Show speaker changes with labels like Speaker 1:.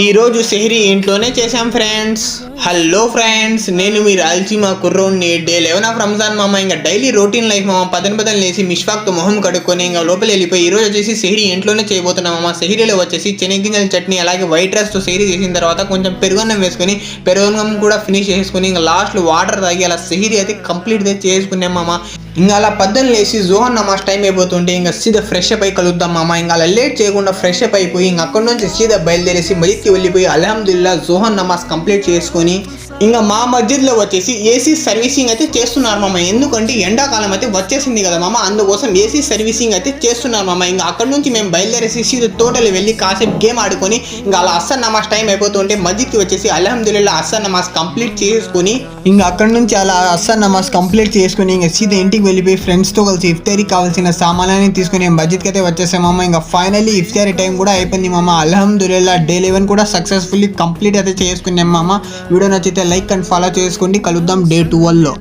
Speaker 1: ఈ రోజు సెహరీ ఇంట్లోనే చేశాం ఫ్రెండ్స్. హలో ఫ్రెండ్స్, నేను మీ రాయలసీమ కుర్రోడ్ని. డే 11 ఆఫ్ రంజాన్ మామ. ఇంకా డైలీ రొటీన్ లైఫ్ మామ. పదన లేసి మిష్వాక్తో మొహం కడుక్కొని ఇంకా లోపల వెళ్ళిపోయి ఈ రోజు వచ్చేసి సెహరీ ఇంట్లోనే చేయబోతున్నాం మామ. సెహరీలో వచ్చేసి శనగింజల చట్నీ అలాగే వైట్ రైస్తో సెహరీ చేసిన తర్వాత కొంచెం పెరుగన్నం వేసుకొని పెరుగన్నం కూడా ఫినిష్ చేసుకుని ఇంకా లాస్ట్లో వాటర్ తాగి అలా సెహరీ అయితే కంప్లీట్ చేసుకున్నాం మామ. ఇంకా అలా పద్దెన లేసి జోహర్ నమాజ్ టైం అయిపోతుంటే ఇంకా సీదా ఫ్రెష్ అప్ అయి కలుద్దాం మామ. ఇంకా అలా లేట్ చేయకుండా ఫ్రెష్ అప్ అయిపోయి ఇంకా అక్కడ నుంచి సీదా బయలుదేరేసి మస్జిద్కి వెళ్ళిపోయి అల్హమ్దుల్లా జోహర్ నమాజ్ కంప్లీట్ చేసుకొని ఇంకా మా మస్జిద్లో వచ్చేసి ఏసీ సర్వీసింగ్ అయితే చేస్తున్నారు మామ. ఎందుకంటే ఎండాకాలం అయితే వచ్చేసింది కదా మామ, అందుకోసం ఏసీ సర్వీసింగ్ అయితే చేస్తున్నారు మామ. ఇంకా అక్కడ నుంచి మేము బయలుదేరేసి సీదా తోటలు వెళ్ళి కాసేపు గేమ్ ఆడుకొని ఇంకా అలా అస్సర్ నమాజ్ టైం అయిపోతుంటే మస్జిద్కి వచ్చేసి అల్హమ్దుల్లా అస్సర్ నమాజ్ కంప్లీట్ చేసుకుని ఇంకా అక్కడ నుంచి అలా అస్సర్ నమాజ్ కంప్లీట్ చేసుకుని ఇంకా సీదా ఇంటికి వెళ్ళిపోయి ఫ్రెండ్స్తో కలిసి ఇఫ్తారీకి కావాల్సిన సామాన్లని తీసుకుని మస్జిద్కి అయితే వచ్చేసామమ్మ. ఇంకా ఫైనల్లీ ఇఫ్తారీ టైం కూడా అయిపోయింది మామ. అల్హమ్దుల్లా డే 11 కూడా సక్సెస్ఫుల్లీ కంప్లీట్ అయితే చేసుకున్నాం మామ. వీడియో నచ్చితే లైక్ అండ్ ఫాలో చేసుకోండి. కలుద్దాం డే 12లో.